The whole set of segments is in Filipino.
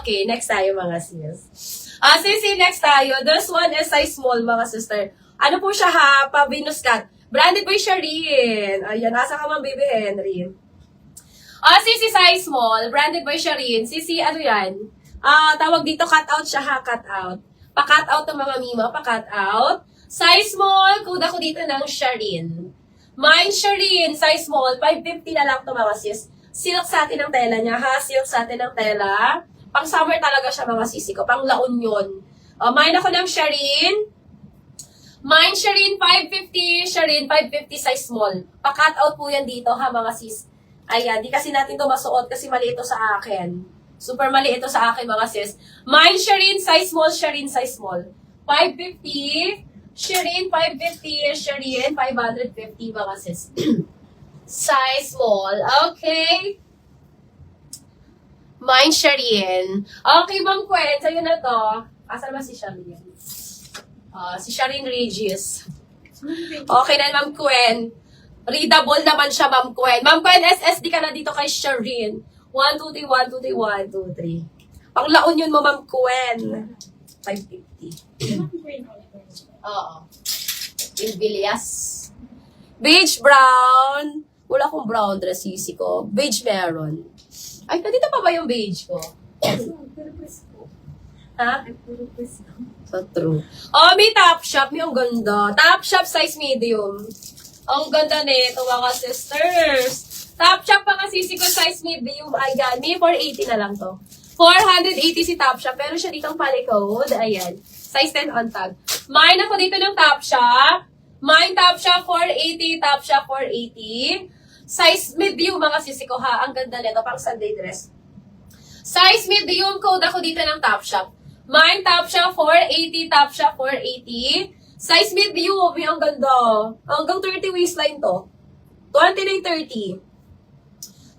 Okay, next tayo mga sis. Sisi, next tayo. This one is size small mga sister. Ano po siya ha? Pa-Venus cut. Branded by Shireen. Ayan, nasa ka man, baby Henry. Sisi, size small. Branded by Shireen. Sisi, ano yan? Tawag dito, cut out siya ha, cut out. Pa-cut out ng mga mima, pa-cut out. Size small, kuda ko dito ng Shireen. Mine Shireen, size small, 550 na lang ito mga sis. Silk sa atin ang tela niya ha, silk sa atin ang tela. Pang summer talaga siya mga sisi ko, pang laon yun. Mine ako ng Shireen. Mine Shireen, 550, Shireen, 550 size small. Pa-cut out po yan dito ha mga sis. Ayan, di kasi natin ito masuot kasi mali ito sa akin. Super mali ito sa akin mga sis. Mine Shireen, size small, Shireen, size small. 550, Shireen, 550, Shireen, 550 mga sis. Size small. Okay. Mine Shireen. Okay, Ma'am Gwen, sa'yo na to. Asan ba si Shireen? Si Shireen Regis. Okay na, Ma'am Gwen. Readable naman siya, Ma'am Gwen. Ma'am Gwen, SSD ka na dito kay Shireen. 1, 2, 3, 1, 2, 3, 1, 2, 3. Panglaon yun mo, Ma'am Gwen. 550. Oo. Inbilias. Beige brown. Wala akong brown dress, sisi ko. Beige meron. Ay, nandito pa ba yung beige ko? Ha? So true. May top shop. May ang ganda. Top shop size medium. Ang ganda nito mga sisters. Top shop mga sisi ko size medium. Ayan. May 480 na lang to. 480 si top shop. Pero siya dito ang palikod. Ayan. Size 10 on tag. Mine ako dito ng top shop. Mine top shop 480. Top shop 480. Size medium mga sisi ko ha. Ang ganda nito. Pang Sunday dress. Size medium code ako dito ng top shop. Mine top shop 480. Top shop 480. Size medium. Ang ganda. Hanggang 30 waistline to. 2930.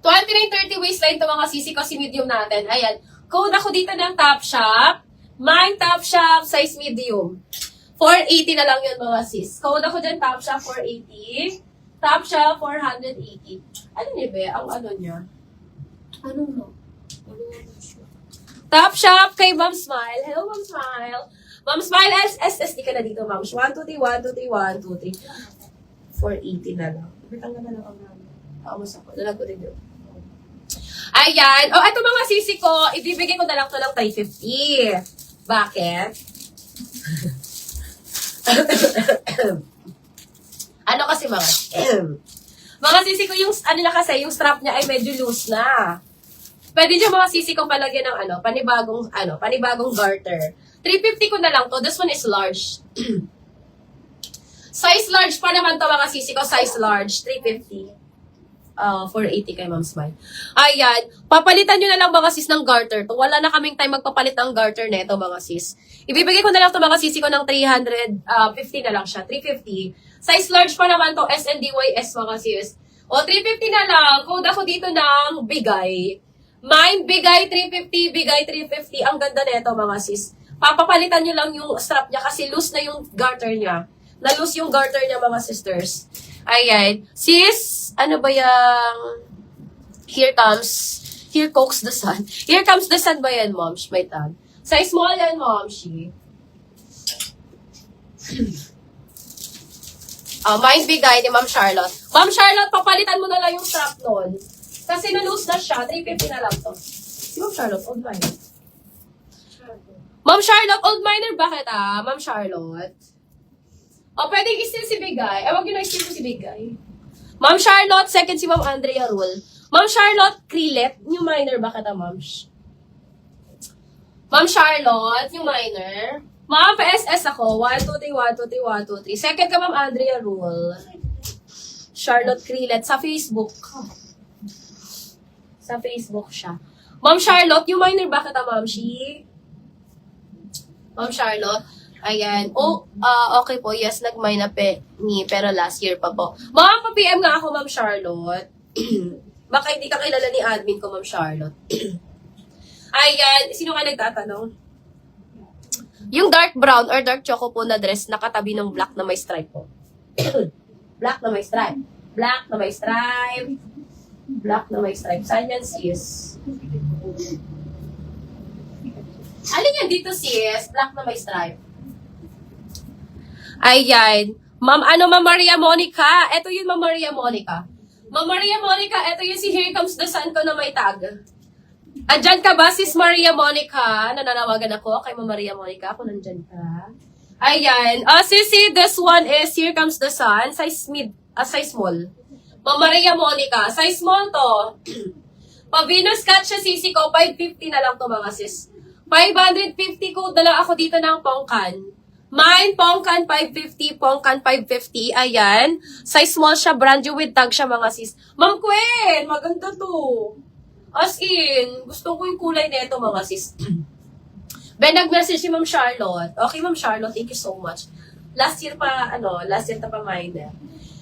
2930 waistline to mga sisi ko si medium natin. Ayan. Code ako dito ng top shop. Mine top shop. Size medium. 480 na lang yun mga sis. Code ako dyan top shop 480. Top shop 480. Ano ni be? Ang ano niya? Ano no? Top shop kay Ma'am Smile. Hello, Ma'am Smile. Ma'am Smile, SSD ka na dito, Ma'am. 1, 2, 3, 1, 2, 3, 1, 2, 3. 480 na lang. Bitang naman ako namin. Kaamos ako. Dalag ko din yun. Ayan. Ito mga sisi ko, ibibigay ko na lang to ng 350. Bakit? Ano kasi mga sisi ko yung, ano na kasi, yung strap niya ay medyo loose na. Pwede nyo mga sisi kong palagyan ng panibagong garter. 350 ko na lang to. This one is large. Size large pa naman to mga sisi ko. Size large. 350. 480 kay Ma'am Smile. Ayan. Papalitan nyo na lang mga sis ng garter to. Wala na kaming time magpapalit ng garter neto mga sis. Ibibigay ko na lang to mga sisi ko ng 350 na lang siya. 350. Size large pa naman to. SNDYS mga sis. 350 na lang. Code ako dito ng bigay. Mine bigay 350. Bigay 350. Ang ganda neto mga sis. Papapalitan nyo lang yung strap niya kasi loose na yung garter niya. Na-loose yung garter niya mga sisters. Ayan. Sis, ano ba yung here comes the sun. Here comes the sun ba yan, Mom? May tan. Size small yan, Mom. Mine bigay ni Ma'am Charlotte. Ma'am Charlotte, papalitan mo na lang yung strap nun. Kasi na-loose na siya. 350 na lang to. Si Ma'am Charlotte, old minor. Ma'am Charlotte, old minor, bakit Ma'am Charlotte? Pwedeng i-steal si Bigay. Wag yun na i-steal si Bigay. Ma'am Charlotte, second si Ma'am Andrea Rule. Ma'am Charlotte, Krillet, new minor, bakit Ma'am? Ma'am Charlotte, new minor. Ma'am, PSS ako. 1, 2, 3, 1, 2, 3, 1, 2, 3. Second ka, Ma'am Andrea Rule. Charlotte Krillet, sa Facebook. Sa Facebook siya. Ma'am Charlotte, new minor, bakit Ma'am? Ma'am Charlotte, ayan. Okay po. Yes, nag-mine na pero last year pa po. Pa-PM nga ako, Ma'am Charlotte. Baka hindi ka kilala ni admin ko, Ma'am Charlotte. Ayan, sino nga nagtatanong? Yung dark brown or dark choco po na dress, nakatabi ng black na may stripe po. Black na may stripe. Black na may stripe. Black na may stripe. Saan yan, sis? Alin yan dito, sis? Black na may stripe. Ayan. Ma'am Maria Monica? Ito yun, Ma'am Maria Monica. Ma'am Maria Monica, ito yung si Here Comes the Sun ko na may tag. Andyan ka ba, sis Maria Monica? Nananawagan ako kay Ma'am Maria Monica kung nandyan ka. Ayan. Sisi, this one is Here Comes the Sun. Size size small. Ma'am Maria Monica, size small to. Pa Venus Cut siya, sisi ko, 550 na lang to mga sis. 550 ko, dala ako dito ng pongkan. Mine, pongkan 550, pongkan 550, ayan. Size small siya, brand new with tag siya mga sis. Ma'am Gwen, maganda to. As in, gusto ko yung kulay nito mga sis. Ben, nag-message si Ma'am Charlotte. Okay, Ma'am Charlotte, thank you so much. Last year pa pa minor.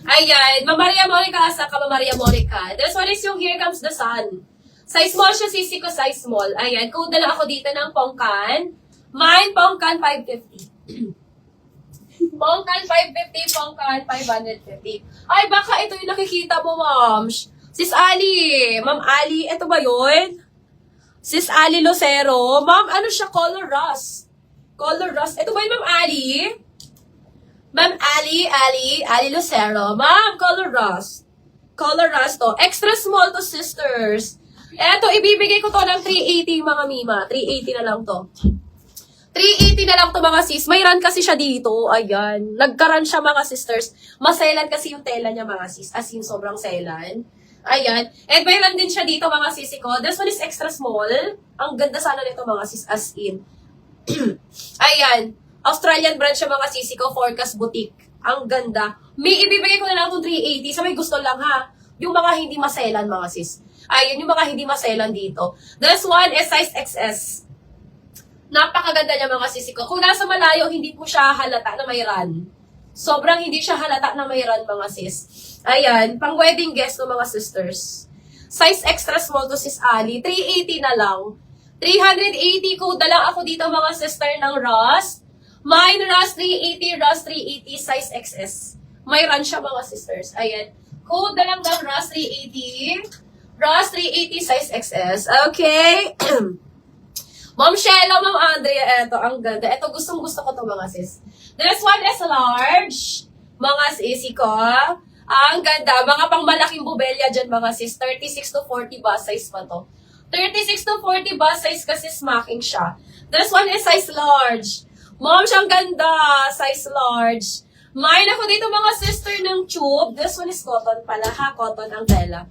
Ayan, Ma'am Maria Monica, asa ka, Ma'am Maria Monica. This one is yung Here Comes the Sun. Size small siya, sisi ko, size small. Ayan, kung dala ako dito ng pongkan. Mine, pongkan 550. Pongkan 550, pongkan 550. Ay, baka ito yung nakikita mo, ma'am. Sis Ali. Ma'am Ali, ito ba yun? Sis Ali Lucero. Ma'am, ano siya? Color rust. Color rust. Ito ba yung Ma'am Ali? Ma'am Ali Lucero. Ma'am, color rust. Color rust to. Extra small to, sisters. Eto, ibibigay ko to ng 380 mga mima. 380 na lang to. 380 na lang to mga sis. May run kasi siya dito. Ayan. Nagka-run siya mga sisters. Maselan kasi yung tela niya mga sis. As in, sobrang selan. Ayan. And may run din siya dito mga sisi ko. This one is extra small. Ang ganda sana nito mga sis. As in. Ayan. Australian brand siya mga sisi ko. Forecast Boutique. Ang ganda. May ibibigay ko na lang itong 380. Sa may gusto lang ha. Yung mga hindi maselan mga sis. Ayan. Yung mga hindi maselan dito. This one is size XS. Napakaganda niya mga sisi ko. Kung nasa malayo, hindi po siya halata na may run. Sobrang hindi siya halata na may run mga sis. Ayan, pang wedding guest ng mga sisters. Size extra small to sis Ali. 380 na lang. 380 ko, dala ako dito mga sister ng Ross. Mine Ross 380, Ross 380, size XS. May run siya mga sisters. Ayan. Code na lang ng Ross 380. Ross 380, size XS. Okay. Ma'am Shelo, Ma'am Andrea, eto, ang ganda. Eto, gustong-gusto ko to mga sis. This one is large. Mga sisi ko. Ang ganda. Mga pang-malaking bubelya dyan, mga sis. 36 to 40 bust size pa to. 36 to 40 bust size kasi smacking siya. This one is size large. Ma'am, siyang ganda. Size large. Mine ako dito, mga sister ng tube. This one is cotton pala, ha? Cotton ang tela.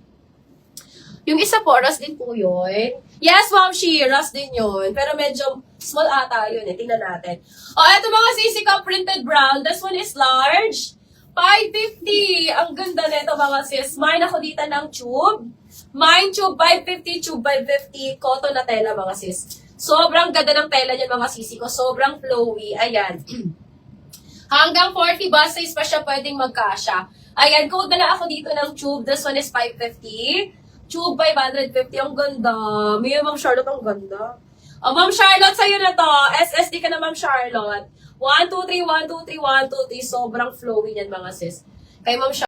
Yung isa po, rust din po yun. Yes, Ma'am Shi, rust din yun. Pero medyo small ata yun eh. Tingnan natin. Eto mga sisi ko, printed brown. This one is large. 550. Ang ganda nito mga sis. Mine ako dito ng tube. Mine tube 550, tube 550. Cotton na tela mga sis. Sobrang ganda ng tela niyan mga sisi ko. Sobrang flowy. Ayan. Hanggang 40 bust size pa siya pwedeng magkasya. Ayan, kung dala ako dito ng tube. This one is 550. Tube 550, ang ganda. May Ma'am Charlotte, ang ganda. Ma'am Charlotte, sa'yo na to. SSD ka na, Ma'am Charlotte. 1, 2, 3, 1, 2, 3, 1, 2, 3. Sobrang flowy niyan, mga sis. Kay Ma'am Charlotte.